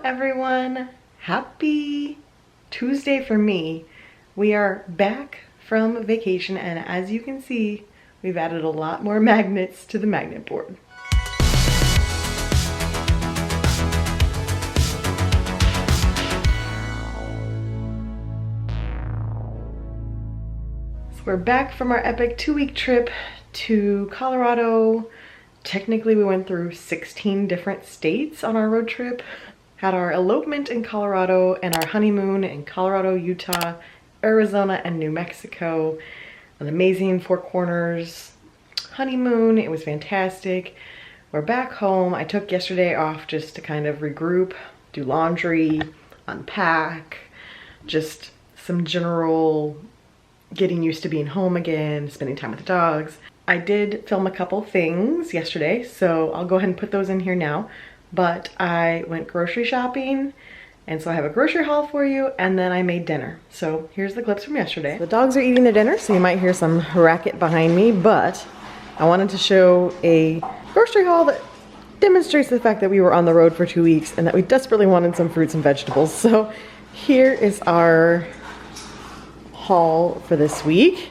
everyone. Happy Tuesday for me. We are back from vacation, and as you can see, we've added a lot more magnets to the magnet board. So we're back from our epic 2-week trip to Colorado. Technically, we went through 16 different states on our road trip. Had our elopement in Colorado and our honeymoon in Colorado, Utah, Arizona, and New Mexico. An amazing Four Corners honeymoon. It was fantastic. We're back home. I took yesterday off just to kind of regroup, do laundry, unpack, just some general getting used to being home again, spending time with the dogs. I did film a couple things yesterday, so I'll go ahead and put those in here now. But I went grocery shopping, and so I have a grocery haul for you, and then I made dinner. So here's the clips from yesterday. So the dogs are eating their dinner, so you might hear some racket behind me, but I wanted to show a grocery haul that demonstrates the fact that we were on the road for 2 weeks and that we desperately wanted some fruits and vegetables. So here is our haul for this week.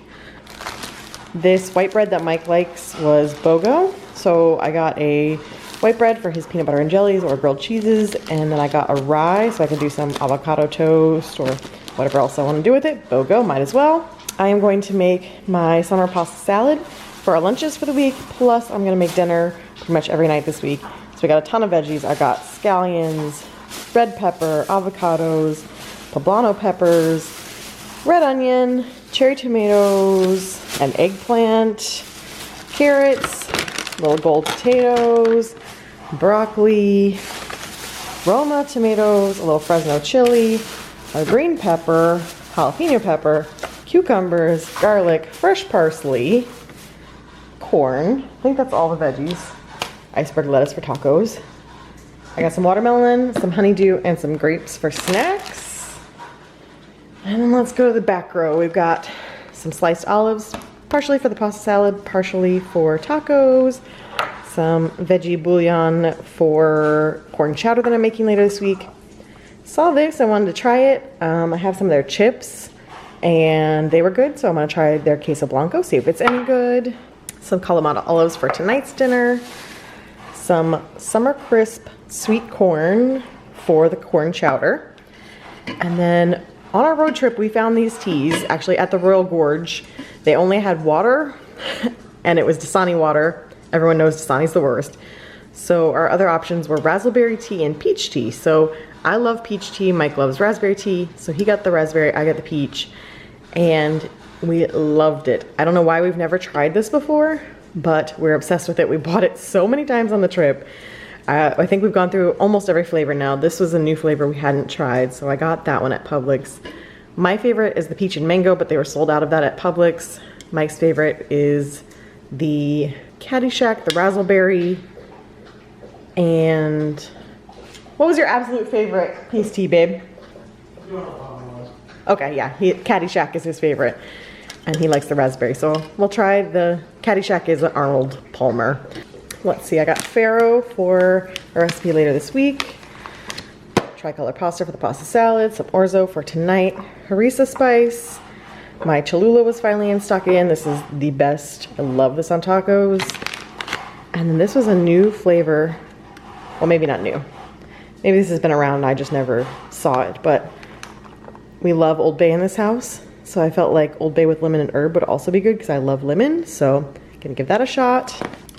This white bread that Mike likes was BOGO, so I got a white bread for his peanut butter and jellies or grilled cheeses, and then I got a rye so I could do some avocado toast or whatever else I want to do with it. BOGO, might as well. I am going to make my summer pasta salad for our lunches for the week, plus I'm going to make dinner pretty much every night this week. So we got a ton of veggies. I got scallions, red pepper, avocados, poblano peppers, red onion, cherry tomatoes, an eggplant, carrots, little gold potatoes, broccoli, Roma tomatoes, a little Fresno chili, a green pepper, jalapeno pepper, cucumbers, garlic, fresh parsley, corn. I think that's all the veggies. Iceberg lettuce for tacos. I got some watermelon, some honeydew, and some grapes for snacks. And then let's go to the back row. We've got some sliced olives, partially for the pasta salad, partially for tacos. Some veggie bouillon for corn chowder that I'm making later this week. Saw this, I wanted to try it. I have some of their chips and they were good, so I'm gonna try their queso blanco, see if it's any good. Some Kalamata olives for tonight's dinner. Some summer crisp sweet corn for the corn chowder. And then on our road trip, we found these teas, actually at the Royal Gorge. They only had water and it was Dasani water. Everyone knows Dasani's the worst. So our other options were raspberry tea and peach tea. So I love peach tea, Mike loves raspberry tea. So he got the raspberry, I got the peach, and we loved it. I don't know why we've never tried this before, but we're obsessed with it. We bought it so many times on the trip. I think we've gone through almost every flavor now. This was a new flavor we hadn't tried, so I got that one at Publix. My favorite is the peach and mango, but they were sold out of that at Publix. Mike's favorite is the Caddyshack, the raspberry, and what was your absolute favorite piece tea, babe? Okay, yeah, Caddyshack is his favorite, and he likes the raspberry, so we'll try the Caddyshack is an Arnold Palmer. Let's see, I got farro for a recipe later this week. Tricolor pasta for the pasta salad, some orzo for tonight, harissa spice. My Cholula was finally in stock again. This is the best. I love this on tacos. And then this was a new flavor. Well, maybe not new. Maybe this has been around and I just never saw it, but we love Old Bay in this house. So I felt like Old Bay with lemon and herb would also be good because I love lemon. So I'm gonna give that a shot.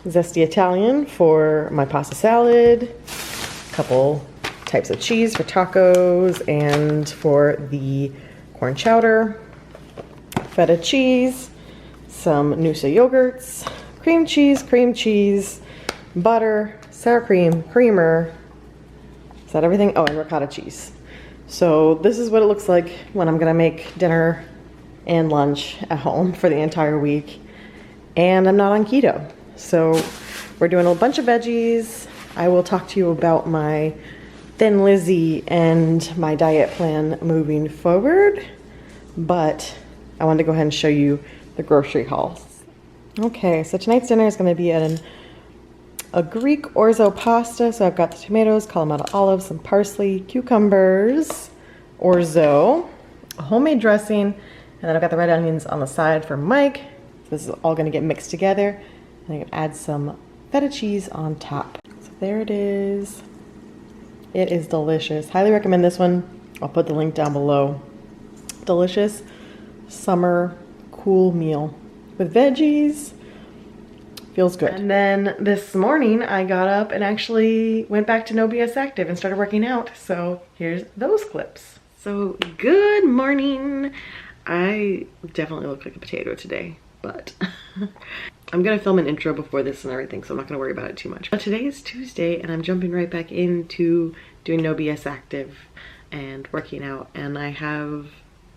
Zesty Italian for my pasta salad. A couple types of cheese for tacos and for the corn chowder. Feta cheese, some Noosa yogurts, cream cheese, butter, sour cream, creamer. Is that everything? Oh, and ricotta cheese. So this is what it looks like when I'm gonna make dinner and lunch at home for the entire week. And I'm not on keto. So we're doing a bunch of veggies. I will talk to you about my Thin Lizzie and my diet plan moving forward. But I wanted to go ahead and show you the grocery hauls. Okay, so tonight's dinner is going to be an a Greek orzo pasta. So I've got the tomatoes, Kalamata olives, some parsley, cucumbers, orzo, a homemade dressing, and then I've got the red onions on the side for Mike. So this is all gonna get mixed together. And I'm gonna add some feta cheese on top. So there it is. It is delicious. Highly recommend this one. I'll put the link down below. Delicious summer cool meal with veggies. Feels good. And then this morning I got up and actually went back to No BS Active and started working out. So here's those clips. So good morning. I definitely look like a potato today, but I'm gonna film an intro before this and everything, so I'm not gonna worry about it too much. But today is Tuesday and I'm jumping right back into doing No BS Active and working out, and I have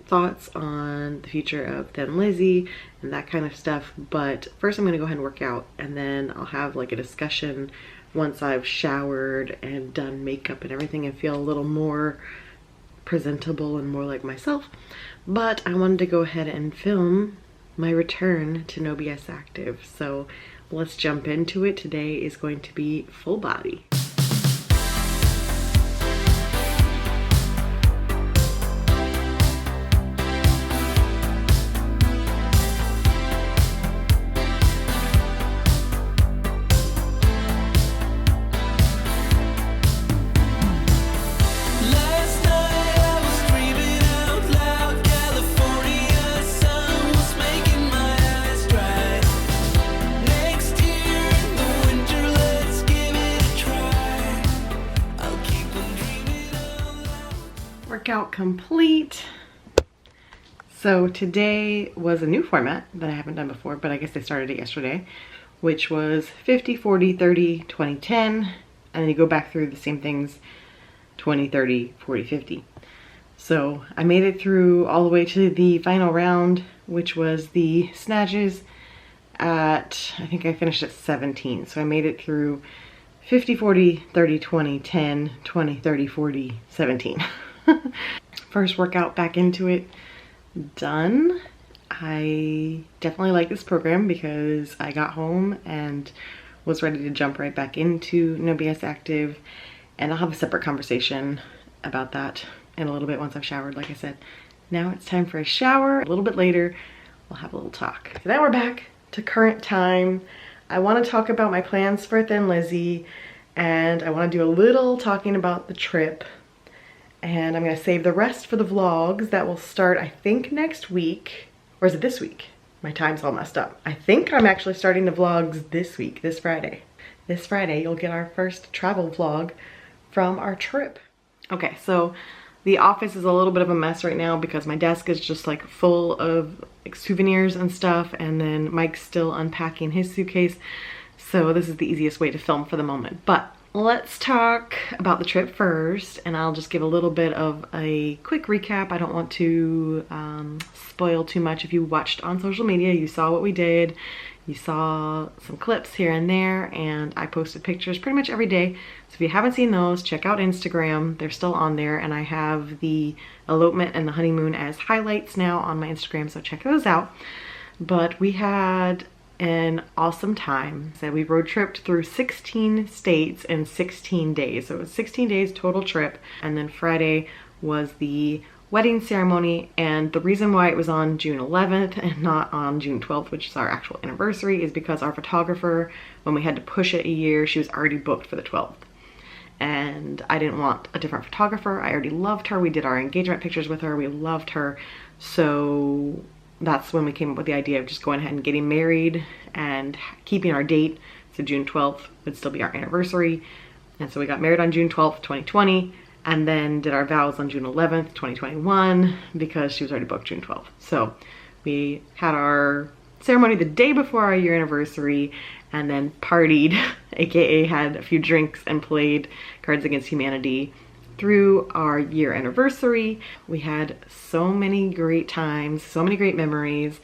thoughts on the future of Thin Lizzie and that kind of stuff. But first I'm gonna go ahead and work out, and then I'll have like a discussion once I've showered and done makeup and everything and feel a little more presentable and more like myself. But I wanted to go ahead and film my return to No BS Active, so let's jump into it. Today is going to be full body. Workout complete. So today was a new format that I haven't done before, but I guess they started it yesterday, which was 50, 40, 30, 20, 10, and then you go back through the same things 20, 30, 40, 50. So I made it through all the way to the final round, which was the snatches at, I think I finished at 17. So I made it through 50, 40, 30, 20, 10, 20, 30, 40, 17. First workout back into it, done. I definitely like this program because I got home and was ready to jump right back into No BS Active, and I'll have a separate conversation about that in a little bit once I've showered, like I said. Now it's time for a shower. A little bit later, we'll have a little talk. So now we're back to current time. I want to talk about my plans for Thin Lizzie, and I want to do a little talking about the trip. And I'm gonna save the rest for the vlogs that will start, I think, next week. Or is it this week? My time's all messed up. I think I'm actually starting the vlogs this week, this Friday. This Friday, you'll get our first travel vlog from our trip. Okay, so the office is a little bit of a mess right now because my desk is just like full of like souvenirs and stuff, and then Mike's still unpacking his suitcase. So this is the easiest way to film for the moment. But let's talk about the trip first, and I'll just give a little bit of a quick recap. I don't want to spoil too much. If you watched on social media, you saw what we did. You saw some clips here and there, and I posted pictures pretty much every day. So if you haven't seen those, check out Instagram. They're still on there, and I have the elopement and the honeymoon as highlights now on my Instagram, so check those out. But we had an awesome time. So we road tripped through 16 states in 16 days. So it was 16 days total trip. And then Friday was the wedding ceremony. And the reason why it was on June 11th and not on June 12th, which is our actual anniversary, is because our photographer, when we had to push it a year, she was already booked for the 12th. And I didn't want a different photographer. I already loved her. We did our engagement pictures with her. We loved her. So that's when we came up with the idea of just going ahead and getting married and keeping our date. So June 12th would still be our anniversary. And so we got married on June 12th, 2020, and then did our vows on June 11th, 2021, because she was already booked June 12th. So we had our ceremony the day before our year anniversary, and then partied, aka had a few drinks and played Cards Against Humanity through our year anniversary. We had so many great times, so many great memories.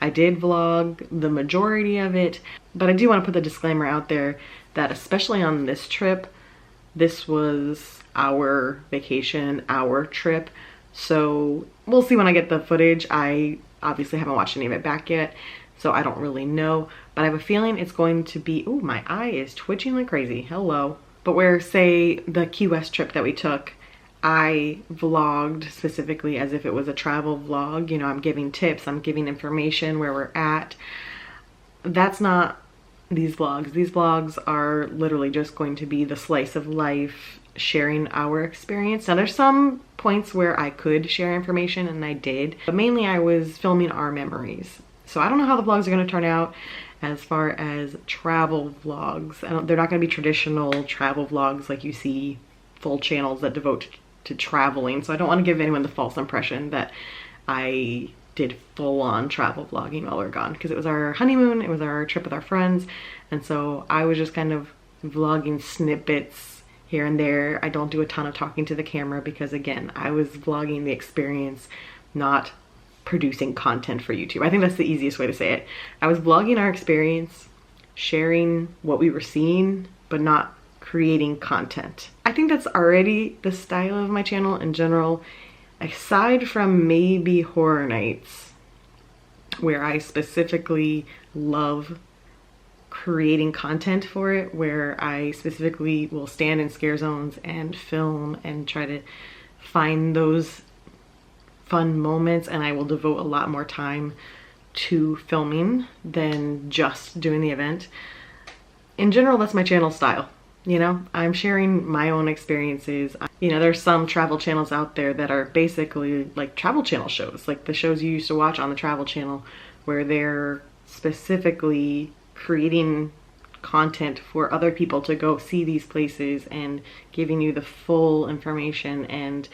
I did vlog the majority of it, but I do want to put the disclaimer out there that especially on this trip, this was our vacation, our trip. So we'll see when I get the footage. I obviously haven't watched any of it back yet. so I don't really know, but I have a feeling it's going to be, oh, my eye is twitching like crazy, hello. But where, say, the Key West trip that we took, I vlogged specifically as if it was a travel vlog. You know, I'm giving tips, I'm giving information where we're at. That's not these vlogs. These vlogs are literally just going to be the slice of life, sharing our experience. Now there's some points where I could share information, and I did, but mainly I was filming our memories. So I don't know how the vlogs are going to turn out as far as travel vlogs. They're not going to be traditional travel vlogs like you see full channels that devote to traveling. So I don't want to give anyone the false impression that I did full-on travel vlogging while we were gone, because it was our honeymoon, it was our trip with our friends, and so I was just kind of vlogging snippets here and there. I don't do a ton of talking to the camera because, again, I was vlogging the experience, not producing content for YouTube. I think that's the easiest way to say it. I was vlogging our experience, sharing what we were seeing, but not creating content. I think that's already the style of my channel in general, aside from maybe horror nights, where I specifically love creating content for it, where I specifically will stand in scare zones and film and try to find those fun moments, and I will devote a lot more time to filming than just doing the event. In general, that's my channel style. You know, I'm sharing my own experiences. You know, there's some travel channels out there that are basically like travel channel shows, like the shows you used to watch on the Travel Channel, where they're specifically creating content for other people to go see these places and giving you the full information and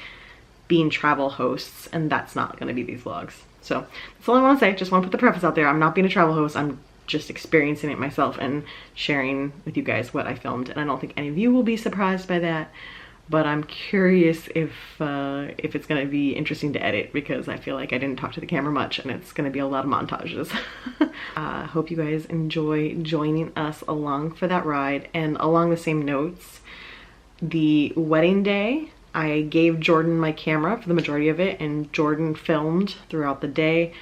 being travel hosts, and that's not going to be these vlogs. So that's all I want to say. Just want to put the preface out there. I'm not being a travel host. I'm just experiencing it myself and sharing with you guys what I filmed, and I don't think any of you will be surprised by that, but I'm curious if it's going to be interesting to edit, because I feel like I didn't talk to the camera much and it's going to be a lot of montages. Hope you guys enjoy joining us along for that ride. And along the same notes, the wedding day, I gave Jordan my camera for the majority of it, and Jordan filmed throughout the day.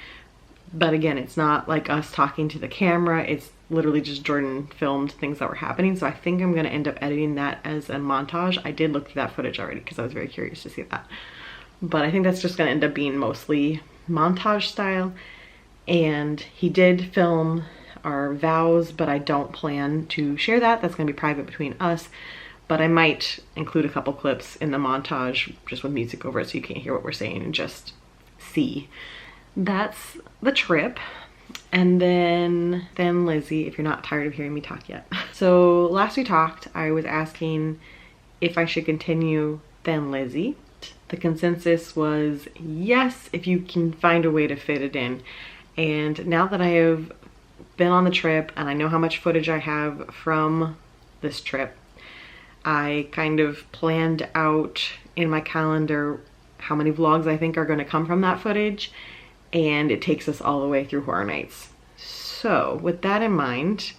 But again, it's not like us talking to the camera, it's literally just Jordan filmed things that were happening. So I think I'm gonna end up editing that as a montage. I did look through that footage already because I was very curious to see that. But I think that's just gonna end up being mostly montage style. And he did film our vows, but I don't plan to share that. That's gonna be private between us. But I might include a couple clips in the montage just with music over it so you can't hear what we're saying and just see. That's the trip. And then Lizzie, if you're not tired of hearing me talk yet. So last we talked, I was asking if I should continue Thin Lizzie. The consensus was yes, if you can find a way to fit it in. And now that I have been on the trip and I know how much footage I have from this trip, I kind of planned out in my calendar how many vlogs I think are going to come from that footage, and it takes us all the way through Horror Nights. So with that in mind,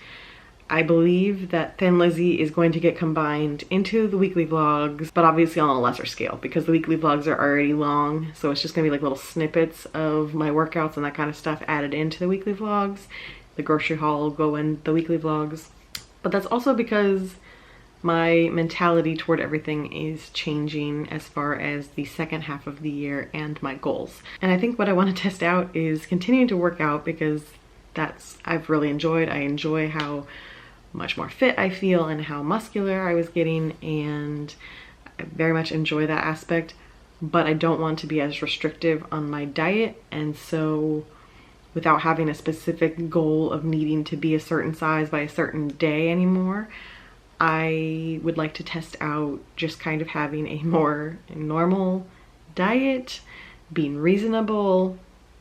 I believe that Thin Lizzie is going to get combined into the weekly vlogs, but obviously on a lesser scale, because the weekly vlogs are already long. So it's just gonna be like little snippets of my workouts and that kind of stuff added into the weekly vlogs. The grocery haul will go in the weekly vlogs. But that's also because my mentality toward everything is changing as far as the second half of the year and my goals. And I think what I want to test out is continuing to work out, because I've really enjoyed. I enjoy how much more fit I feel and how muscular I was getting, and I very much enjoy that aspect, but I don't want to be as restrictive on my diet. And so without having a specific goal of needing to be a certain size by a certain day anymore, I would like to test out just kind of having a more normal diet, being reasonable,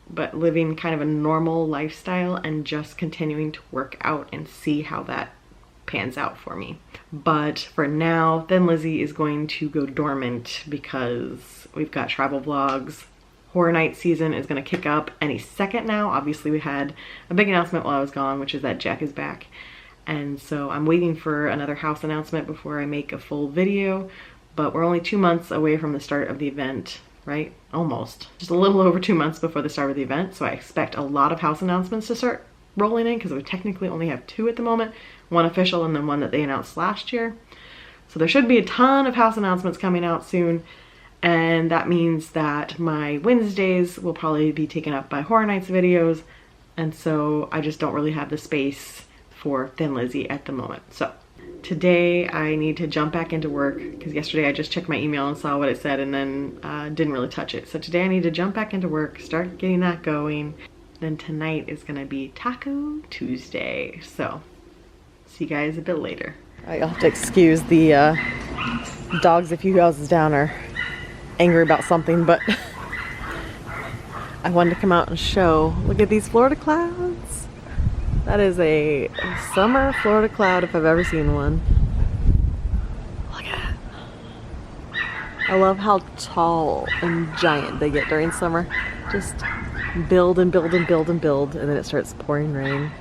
but living kind of a normal lifestyle, and just continuing to work out and see how that pans out for me. But for now, Thin Lizzie is going to go dormant because we've got travel vlogs. Horror Night season is going to kick up any second now. Obviously we had a big announcement while I was gone, which is that Jack is back. And so I'm waiting for another house announcement before I make a full video, but we're only 2 months away from the start of the event, right? Almost. Just a little over 2 months before the start of the event. So I expect a lot of house announcements to start rolling in because we technically only have 2 at the moment, 1 official and then 1 that they announced last year. So there should be a ton of house announcements coming out soon, and that means that my Wednesdays will probably be taken up by Horror Nights videos, and so I just don't really have the space for Thin Lizzie at the moment. So today I need to jump back into work because yesterday I just checked my email and saw what it said and then didn't really touch it. So today I need to jump back into work, start getting that going. Then tonight is gonna be Taco Tuesday. So see you guys a bit later. You'll have to excuse the dogs a few houses down are angry about something, but I wanted to come out and show. Look at these Florida clouds. That is a summer Florida cloud if I've ever seen one. Look at it. I love how tall and giant they get during summer. Just build and build and build and build, and then it starts pouring rain.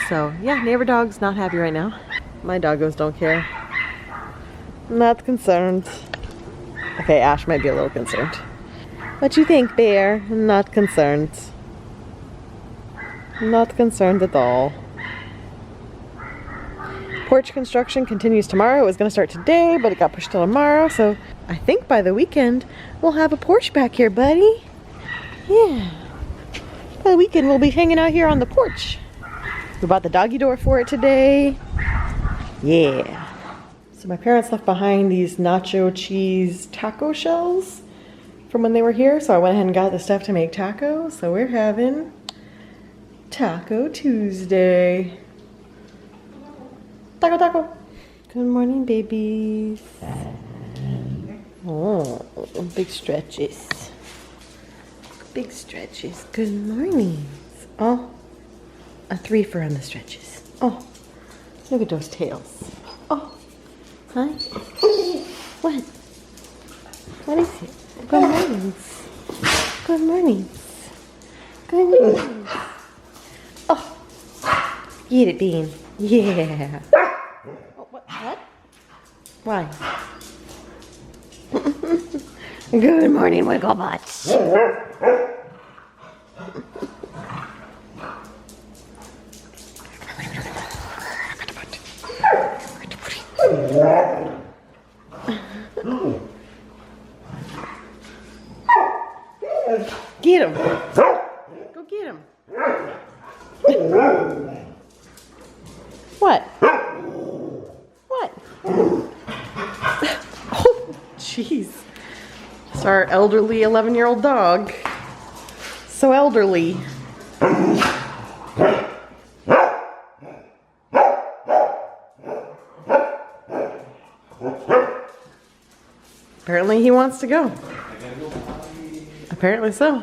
So yeah, neighbor dog's not happy right now. My doggos don't care. Not concerned. Okay, Ash might be a little concerned. What you think, Bear? Not concerned. Not concerned at all. Porch construction continues tomorrow. It was going to start today, but it got pushed till tomorrow. So I think by the weekend, we'll have a porch back here, buddy. Yeah. By the weekend, we'll be hanging out here on the porch. We bought the doggy door for it today. Yeah. So my parents left behind these nacho cheese taco shells from when they were here. So I went ahead and got the stuff to make tacos. So we're having Taco Tuesday. Taco, taco. Good morning, babies. Oh, big stretches. Big stretches. Good morning. Oh, a 3 on the stretches. Oh, look at those tails. Oh, hi. What? What is it? Good mornings. Good mornings. Good mornings. Oh, get it, Bean. Yeah. Oh, what? Why? Good morning, Wiggle Butts. Get him. Go get him. What? What? Oh, jeez. It's our elderly 11-year-old dog. So elderly. Apparently he wants to go. Apparently so.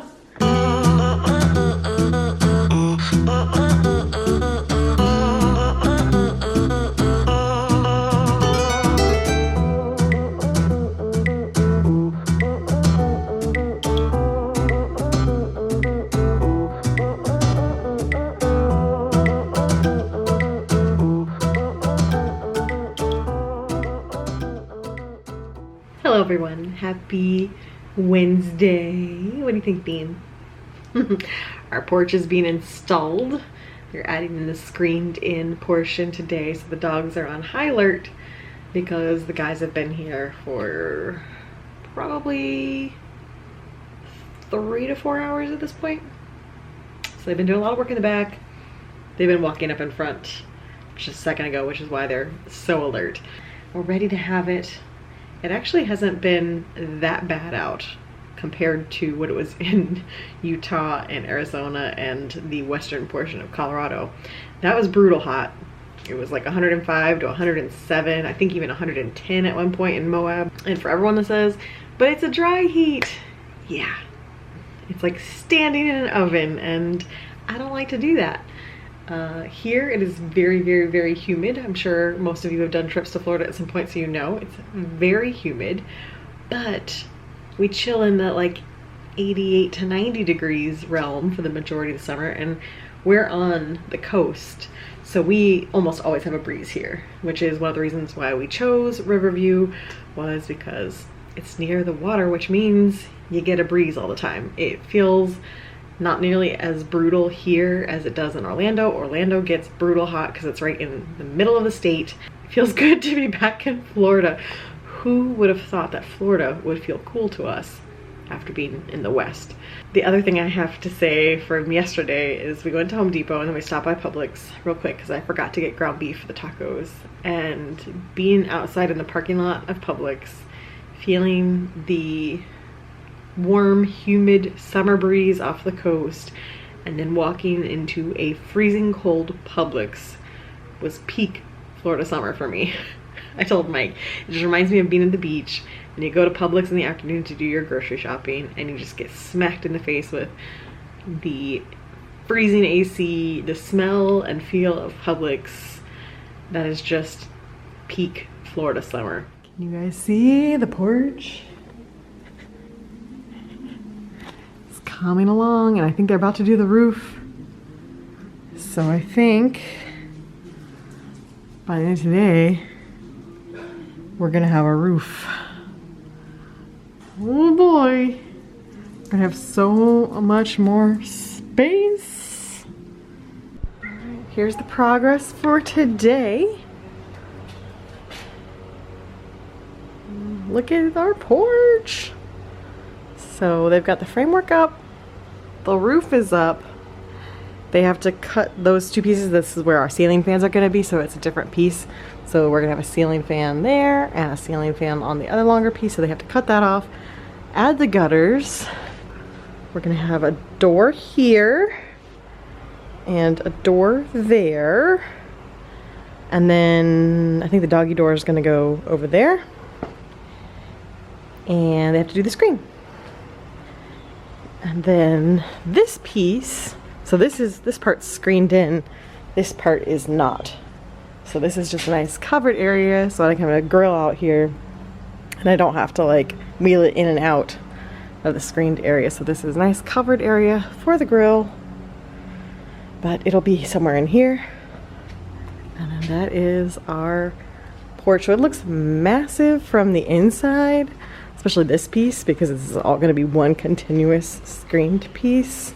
Hello everyone, happy Wednesday. What do you think, Bean? Our porch is being installed. We're adding in the screened in portion today, so the dogs are on high alert because the guys have been here for probably 3 to 4 hours at this point. So they've been doing a lot of work in the back. They've been walking up in front just a second ago, which is why they're so alert. We're ready to have it. It actually hasn't been that bad out compared to what it was in Utah and Arizona and the western portion of Colorado. That was brutal hot. It was like 105 to 107, I think even 110 at one point in Moab. And for everyone that says, but it's a dry heat. Yeah, it's like standing in an oven, and I don't like to do that. Here it is very, very, very humid. I'm sure most of you have done trips to Florida at some point, so you know it's very humid, but we chill in the like 88 to 90 degrees realm for the majority of the summer, and we're on the coast, so we almost always have a breeze here, which is one of the reasons why we chose Riverview, was because it's near the water, which means you get a breeze all the time. It feels not nearly as brutal here as it does in Orlando. Orlando gets brutal hot because it's right in the middle of the state. It feels good to be back in Florida. Who would have thought that Florida would feel cool to us after being in the West? The other thing I have to say from yesterday is we went to Home Depot and then we stopped by Publix real quick because I forgot to get ground beef for the tacos. And being outside in the parking lot of Publix, feeling the warm, humid summer breeze off the coast, and then walking into a freezing cold Publix was peak Florida summer for me. I told Mike, it just reminds me of being at the beach and you go to Publix in the afternoon to do your grocery shopping and you just get smacked in the face with the freezing AC, the smell and feel of Publix. That is just peak Florida summer. Can you guys see the porch? It's coming along and I think they're about to do the roof. So I think by the end of today, we're gonna have a roof. Oh boy, we're gonna have so much more space. Here's the progress for today. Look at our porch. So they've got the framework up, the roof is up. They have to cut those two pieces. This is where our ceiling fans are gonna be, so it's a different piece. So we're gonna have a ceiling fan there and a ceiling fan on the other longer piece, so they have to cut that off. Add the gutters. We're gonna have a door here and a door there. And then I think the doggy door is gonna go over there. And they have to do the screen. And then this piece, so this part's screened in, this part is not. So this is just a nice covered area so I can have a grill out here and I don't have to like wheel it in and out of the screened area. So this is a nice covered area for the grill, but it'll be somewhere in here. And then that is our porch. So it looks massive from the inside, especially this piece because this is all gonna be one continuous screened piece.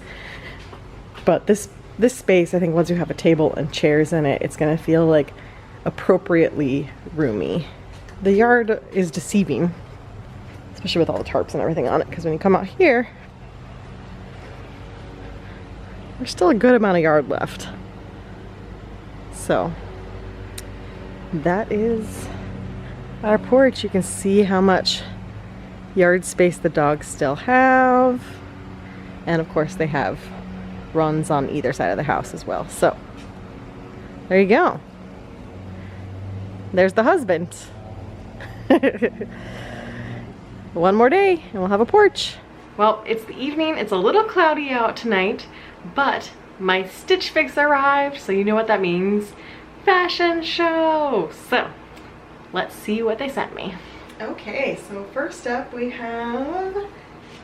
But this space, I think once you have a table and chairs in it, it's gonna feel like appropriately roomy. The yard is deceiving, especially with all the tarps and everything on it, because when you come out here, there's still a good amount of yard left. So that is our porch. You can see how much yard space the dogs still have. And of course they have runs on either side of the house as well. So there you go. There's the husband. One more day and we'll have a porch. Well, it's the evening. It's a little cloudy out tonight, but my Stitch Fix arrived, so you know what that means. Fashion show. So let's see what they sent me. Okay, so first up we have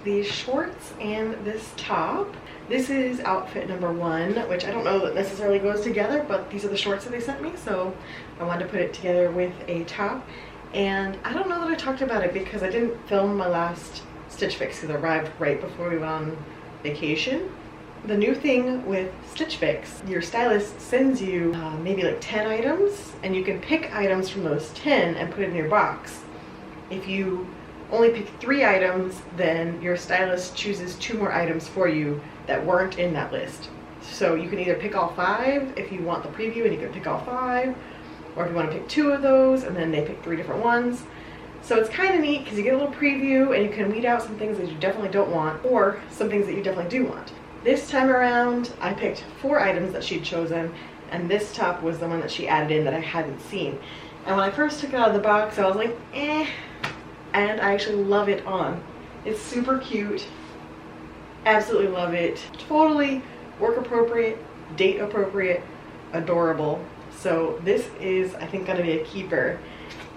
these shorts and this top. This is outfit number 1, which I don't know that necessarily goes together, but these are the shorts that they sent me, so I wanted to put it together with a top. And I don't know that I talked about it because I didn't film my last Stitch Fix because it arrived right before we went on vacation. The new thing with Stitch Fix, your stylist sends you maybe like 10 items, and you can pick items from those 10 and put it in your box. If you only pick 3 items, then your stylist chooses 2 more items for you that weren't in that list. So you can either pick all 5 if you want the preview and you can pick all 5, or if you want to pick 2 of those and then they pick 3 different ones. So it's kind of neat because you get a little preview and you can weed out some things that you definitely don't want or some things that you definitely do want. This time around I picked 4 items that she'd chosen, and this top was the one that she added in that I hadn't seen. And when I first took it out of the box I was like, eh, and I actually love it on. It's super cute. Absolutely love it. Totally work appropriate, date appropriate, adorable. So this is, I think, gonna be a keeper.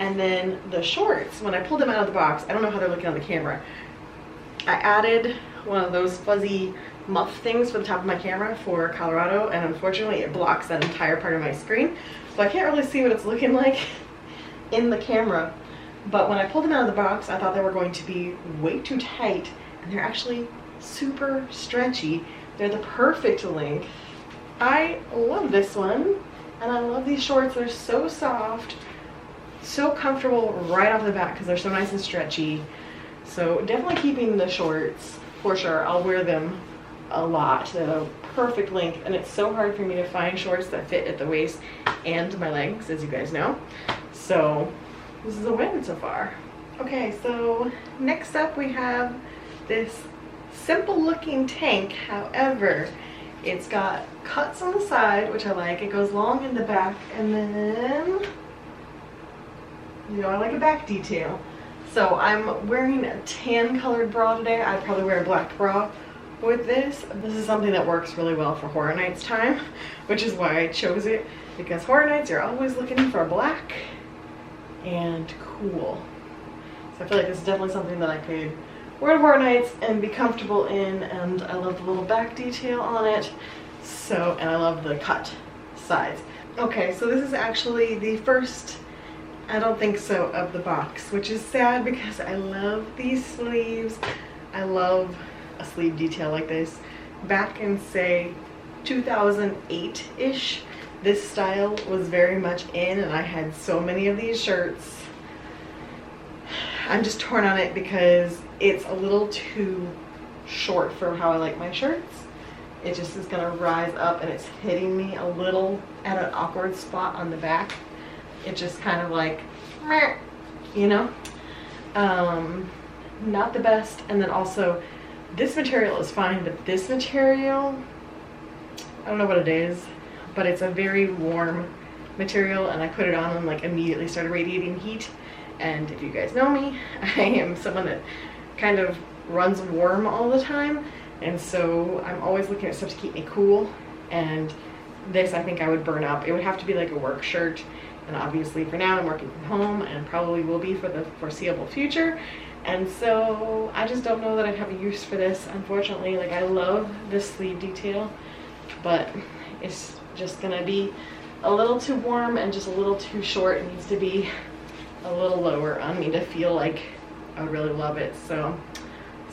And then the shorts, when I pulled them out of the box, I don't know how they're looking on the camera, I added one of those fuzzy muff things for the top of my camera for Colorado, and unfortunately it blocks that entire part of my screen. So I can't really see what it's looking like in the camera. But when I pulled them out of the box, I thought they were going to be way too tight, and they're actually super stretchy. They're the perfect length. I love this one, and I love these shorts. They're so soft, so comfortable right off the bat because they're so nice and stretchy. So definitely keeping the shorts for sure. I'll wear them a lot. They're the perfect length, and it's so hard for me to find shorts that fit at the waist and my legs, as you guys know. So this is a win so far. Okay, so next up we have this simple looking tank. However, it's got cuts on the side, which I like. It goes long in the back, and then, you know, I like a back detail. So I'm wearing a tan colored bra today. I'd probably wear a black bra with this. This is something that works really well for Horror Nights time, which is why I chose it, because Horror Nights, you're always looking for black and cool. So I feel like this is definitely something that I could wear to Horror Nights and be comfortable in, and I love the little back detail on it. So, and I love the cut sides. Okay, so this is actually the first, I don't think so, of the box, which is sad because I love these sleeves. I love a sleeve detail like this. Back in, say, 2008-ish, this style was very much in, and I had so many of these shirts. I'm just torn on it because it's a little too short for how I like my shirts. It just is gonna rise up, and it's hitting me a little at an awkward spot on the back. It just kind of like, meh, you know? Not the best. And then also, this material is fine, but this material, I don't know what it is, but it's a very warm material, and I put it on and like immediately started radiating heat. And if you guys know me, I am someone that kind of runs warm all the time, and so I'm always looking at stuff to keep me cool, and this I think I would burn up. It would have to be like a work shirt, and obviously for now I'm working from home and probably will be for the foreseeable future, and so I just don't know that I'd have a use for this, unfortunately. Like, I love this sleeve detail, but it's just gonna be a little too warm and just a little too short. It needs to be a little lower on me to feel like I would really love it. So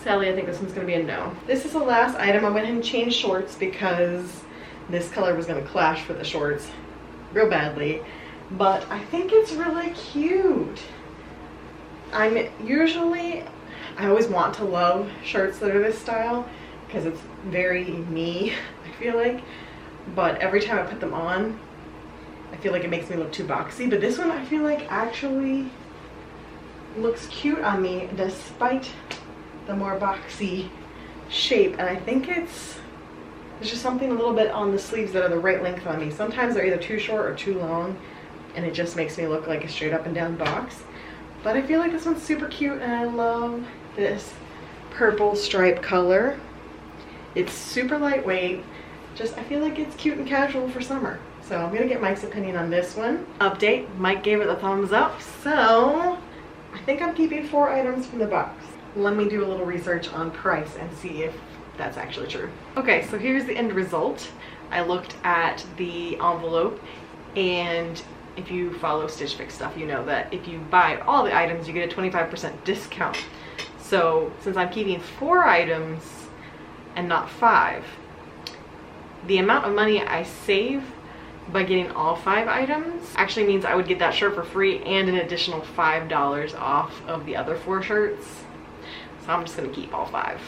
sadly, I think this one's gonna be a no. This is the last item. I went ahead and changed shorts because this color was gonna clash with the shorts real badly, but I think it's really cute. I always want to love shirts that are this style because it's very me, I feel like, but every time I put them on, I feel like it makes me look too boxy. But this one I feel like actually looks cute on me despite the more boxy shape, and I think there's just something a little bit on the sleeves that are the right length on me. Sometimes they're either too short or too long, and it just makes me look like a straight up and down box. But I feel like this one's super cute, and I love this purple stripe color. It's super lightweight. Just, I feel like it's cute and casual for summer. So I'm gonna get Mike's opinion on this one. Update, Mike gave it a thumbs up, so I think I'm keeping 4 items from the box. Let me do a little research on price and see if that's actually true. Okay, so here's the end result. I looked at the envelope, and if you follow Stitch Fix stuff, you know that if you buy all the items, you get a 25% discount. So since I'm keeping 4 items and not 5, the amount of money I save by getting all 5 items actually means I would get that shirt for free and an additional $5 off of the other 4 shirts. So I'm just gonna keep all 5.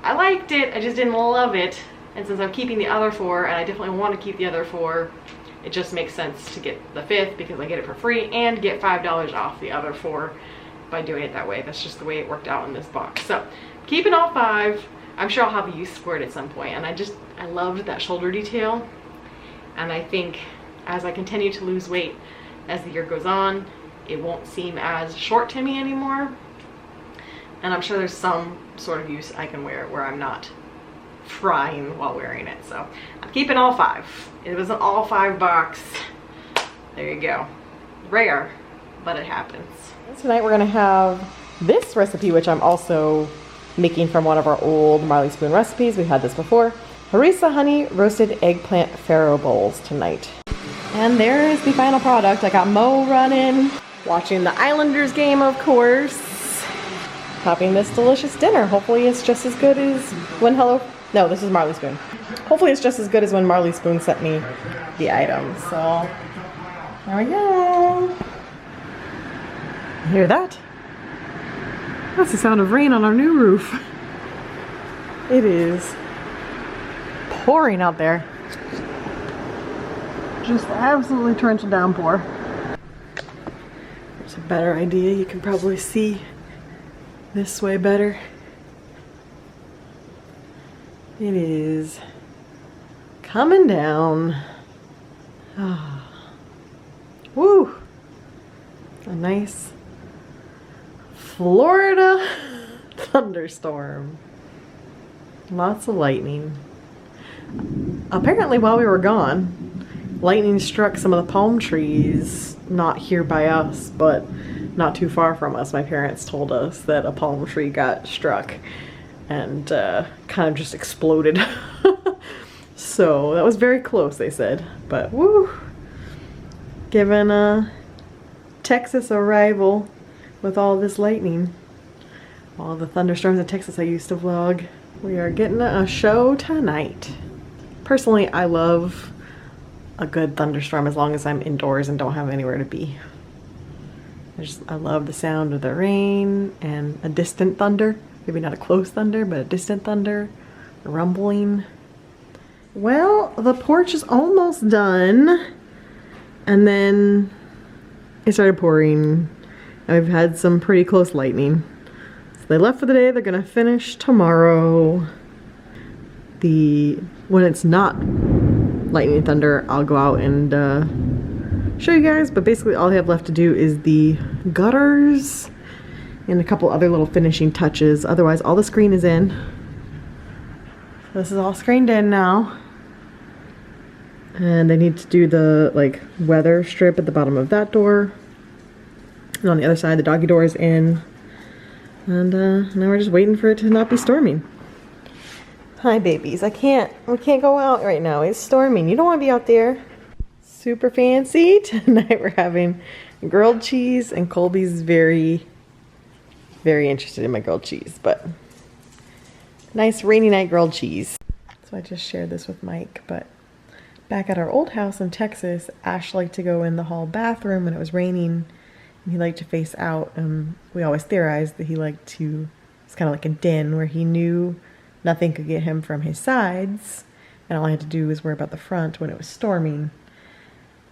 I liked it, I just didn't love it. And since I'm keeping the other 4, and I definitely want to keep the other 4, it just makes sense to get the 5th because I get it for free and get $5 off the other 4 by doing it that way. That's just the way it worked out in this box. So keeping all 5. I'm sure I'll have a use for it at some point, and I loved that shoulder detail, and I think as I continue to lose weight as the year goes on, it won't seem as short to me anymore, and I'm sure there's some sort of use I can wear it where I'm not frying while wearing it. So I'm keeping all 5. It was an all 5 box. There you go. Rare, but it happens. Tonight we're gonna have this recipe, which I'm also making from one of our old Marley Spoon recipes. We've had this before. Harissa honey roasted eggplant farro bowls tonight. And there is the final product. I got Mo running, watching the Islanders game, of course, having this delicious dinner. Hopefully it's just as good as when No, this is Marley Spoon. Hopefully it's just as good as when Marley Spoon sent me the items. So, there we go. Hear that? That's the sound of rain on our new roof. It is pouring out there. Just absolutely torrential downpour. There's a better idea. You can probably see this way better. It is coming down. Oh. Woo! A nice Florida thunderstorm. Lots of lightning. Apparently while we were gone, lightning struck some of the palm trees, not here by us, but not too far from us. My parents told us that a palm tree got struck and kind of just exploded. So that was very close, they said. But woo! Given Texas a rival with all this lightning. All the thunderstorms in Texas I used to vlog. We are getting a show tonight. Personally, I love a good thunderstorm as long as I'm indoors and don't have anywhere to be. I love the sound of the rain and a distant thunder. Maybe not a close thunder, but a distant thunder. Rumbling. Well, the porch is almost done. And then it started pouring. And we've had some pretty close lightning. So they left for the day. They're gonna finish tomorrow. When it's not lightning and thunder, I'll go out and show you guys. But basically all I have left to do is the gutters and a couple other little finishing touches. Otherwise all the screen is in. This is all screened in now. And I need to do the weather strip at the bottom of that door. And on the other side the doggy door is in. And now we're just waiting for it to not be storming. Hi babies, we can't go out right now. It's storming. You don't want to be out there. Super fancy. Tonight we're having grilled cheese, and Colby's very, very interested in my grilled cheese, but nice rainy night grilled cheese. So I just shared this with Mike, but back at our old house in Texas, Ash liked to go in the hall bathroom when it was raining, and he liked to face out. We always theorized that he liked to, it's kind of like a den where he knew nothing could get him from his sides, and all I had to do was worry about the front when it was storming.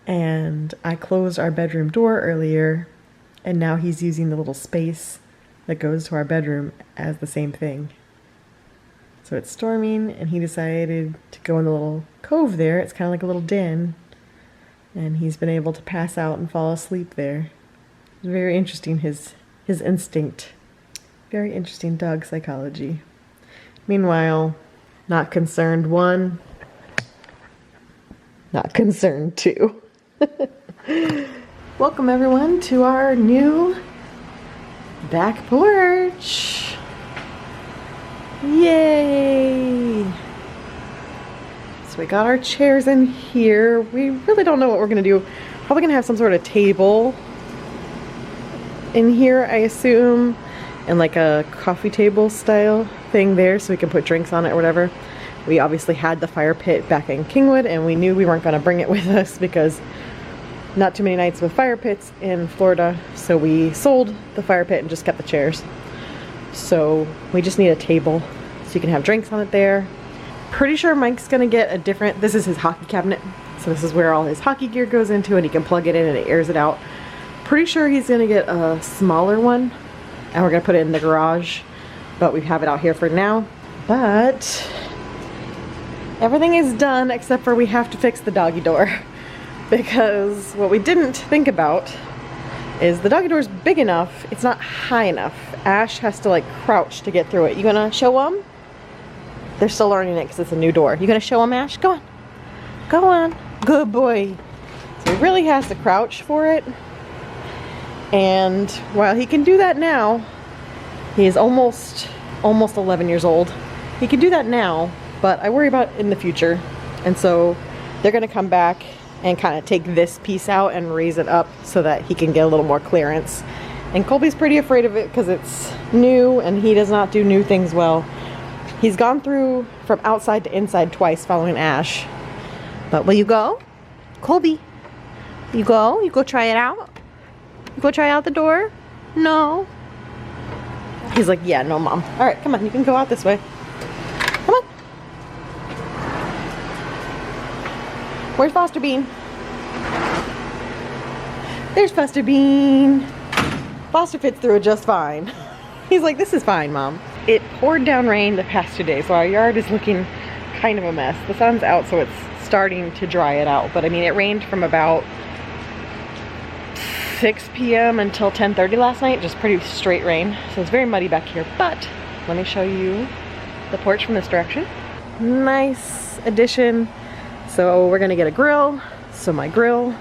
And I closed our bedroom door earlier, and now he's using the little space that goes to our bedroom as the same thing. So it's storming, and he decided to go in the little cove there. It's kind of like a little den, and he's been able to pass out and fall asleep there. It's very interesting, his instinct. Very interesting dog psychology. Meanwhile, not concerned one, not concerned two. Welcome everyone to our new back porch. Yay! So we got our chairs in here. We really don't know what we're gonna do. Probably gonna have some sort of table in here, I assume, and like a coffee table style thing there so we can put drinks on it or whatever. We obviously had the fire pit back in Kingwood, and we knew we weren't going to bring it with us because not too many nights with fire pits in Florida, so we sold the fire pit and just kept the chairs. So we just need a table so you can have drinks on it there. Pretty sure Mike's going to get a different, this is his hockey cabinet, so this is where all his hockey gear goes into, and he can plug it in and it airs it out. Pretty sure he's going to get a smaller one, and we're going to put it in the garage, but we have it out here for now. But everything is done except for we have to fix the doggy door, because what we didn't think about is the doggy door is big enough, it's not high enough. Ash has to like crouch to get through it. You gonna show them? They're still learning it because it's a new door. You gonna show them, Ash? Go on. Go on. Good boy. So he really has to crouch for it. And while he can do that now, he is almost 11 years old. He can do that now, but I worry about in the future. And so they're gonna come back and kind of take this piece out and raise it up so that he can get a little more clearance. And Colby's pretty afraid of it because it's new and he does not do new things well. He's gone through from outside to inside twice following Ash. But will you go? Colby, you go? You go try it out? You go try out the door? No. He's like, yeah, no, Mom. All right, come on, you can go out this way. Come on. Where's Foster Bean? There's Foster Bean. Foster fits through it just fine. He's like, this is fine, Mom. It poured down rain the past 2 days, so our yard is looking kind of a mess. The sun's out, so it's starting to dry it out. But I mean, it rained from about 6 p.m. until 10:30 last night, just pretty straight rain. So it's very muddy back here, but let me show you the porch from this direction. Nice addition. So we're gonna get a grill. So my grill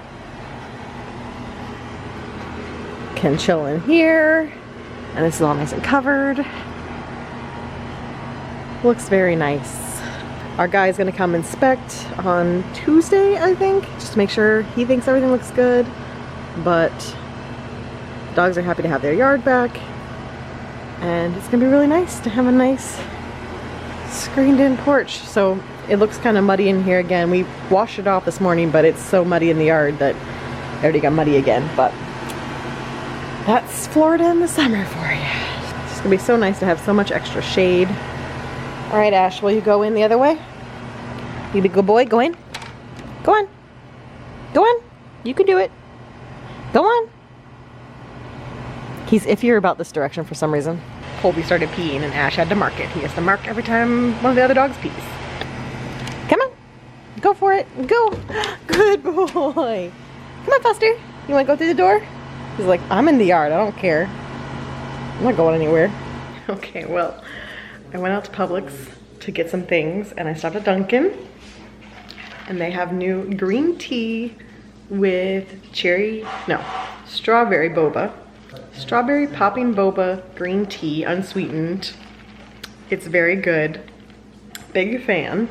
can chill in here. And this is all nice and covered. Looks very nice. Our guy's gonna come inspect on Tuesday, I think, just to make sure he thinks everything looks good. But dogs are happy to have their yard back. And it's gonna be really nice to have a nice screened in porch. So it looks kind of muddy in here again. We washed it off this morning, but it's so muddy in the yard that it already got muddy again. But that's Florida in the summer for you. It's gonna be so nice to have so much extra shade. All right, Ash, will you go in the other way? You be a good boy, go in. Go on. Go on. You can do it. Go on. He's iffier about this direction for some reason. Colby started peeing and Ash had to mark it. He has to mark every time one of the other dogs pees. Come on. Go for it. Go. Good boy. Come on, Foster. You want to go through the door? He's like, I'm in the yard. I don't care. I'm not going anywhere. Okay, well, I went out to Publix to get some things and I stopped at Dunkin. And they have new green tea with strawberry boba. Strawberry popping boba green tea, unsweetened. It's very good. Big fan.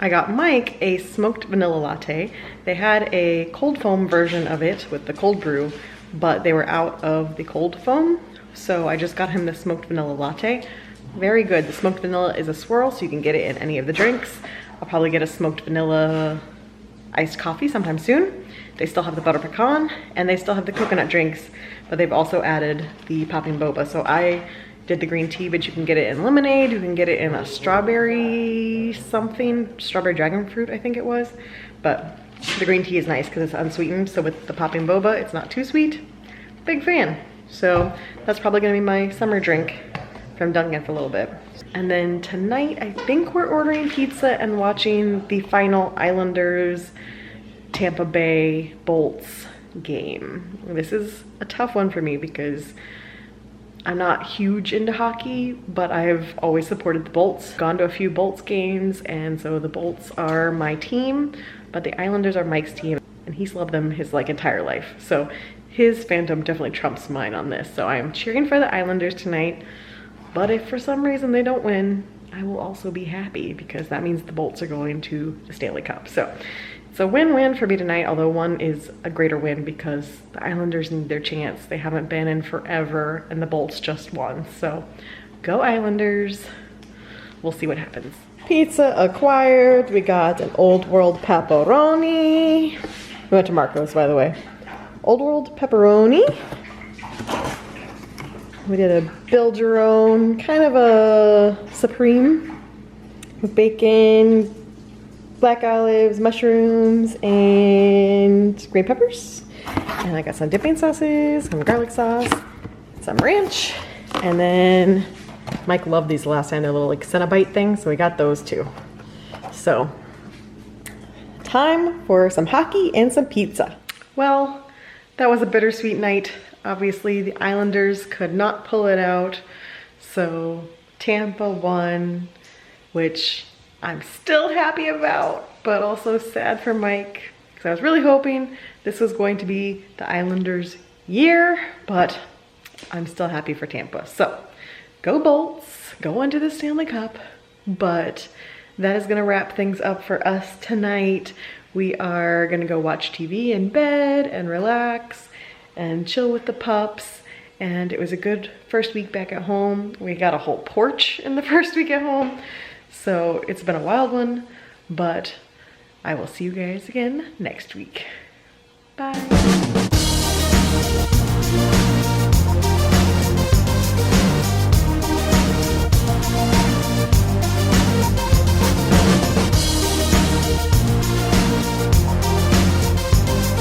I got Mike a smoked vanilla latte. They had a cold foam version of it with the cold brew, but they were out of the cold foam. So I just got him the smoked vanilla latte. Very good. The smoked vanilla is a swirl, so you can get it in any of the drinks. I'll probably get a smoked vanilla iced coffee sometime soon. They still have the butter pecan and they still have the coconut drinks, but they've also added the popping boba. So I did the green tea, but you can get it in lemonade. You can get it in a strawberry something, strawberry dragon fruit, I think it was. But the green tea is nice because it's unsweetened. So with the popping boba, it's not too sweet. Big fan. So that's probably gonna be my summer drink from Dunkin for a little bit. And then tonight, I think we're ordering pizza and watching the final Islanders Tampa Bay Bolts game. This is a tough one for me because I'm not huge into hockey, but I've always supported the Bolts. Gone to a few Bolts games, and so the Bolts are my team, but the Islanders are Mike's team, and he's loved them his entire life. So his fandom definitely trumps mine on this. So I'm cheering for the Islanders tonight. But if for some reason they don't win, I will also be happy because that means the Bolts are going to the Stanley Cup. So it's a win-win for me tonight, although one is a greater win because the Islanders need their chance. They haven't been in forever and the Bolts just won. So go Islanders. We'll see what happens. Pizza acquired. We got an Old World pepperoni. We went to Marco's, by the way. Old World pepperoni. We did a build your own, kind of a supreme with bacon, black olives, mushrooms, and green peppers. And I got some dipping sauces, some garlic sauce, some ranch, and then Mike loved these last time. They're little Cenobite things, so we got those too. So, time for some hockey and some pizza. Well, that was a bittersweet night. Obviously, the Islanders could not pull it out, so Tampa won, which I'm still happy about, but also sad for Mike, because I was really hoping this was going to be the Islanders' year, but I'm still happy for Tampa. So, go Bolts, go into the Stanley Cup, but that is gonna wrap things up for us tonight. We are gonna go watch TV in bed and relax and chill with the pups and it was a good first week back at home. We got a whole porch in the first week at home, so it's been a wild one, but I will see you guys again next week. Bye.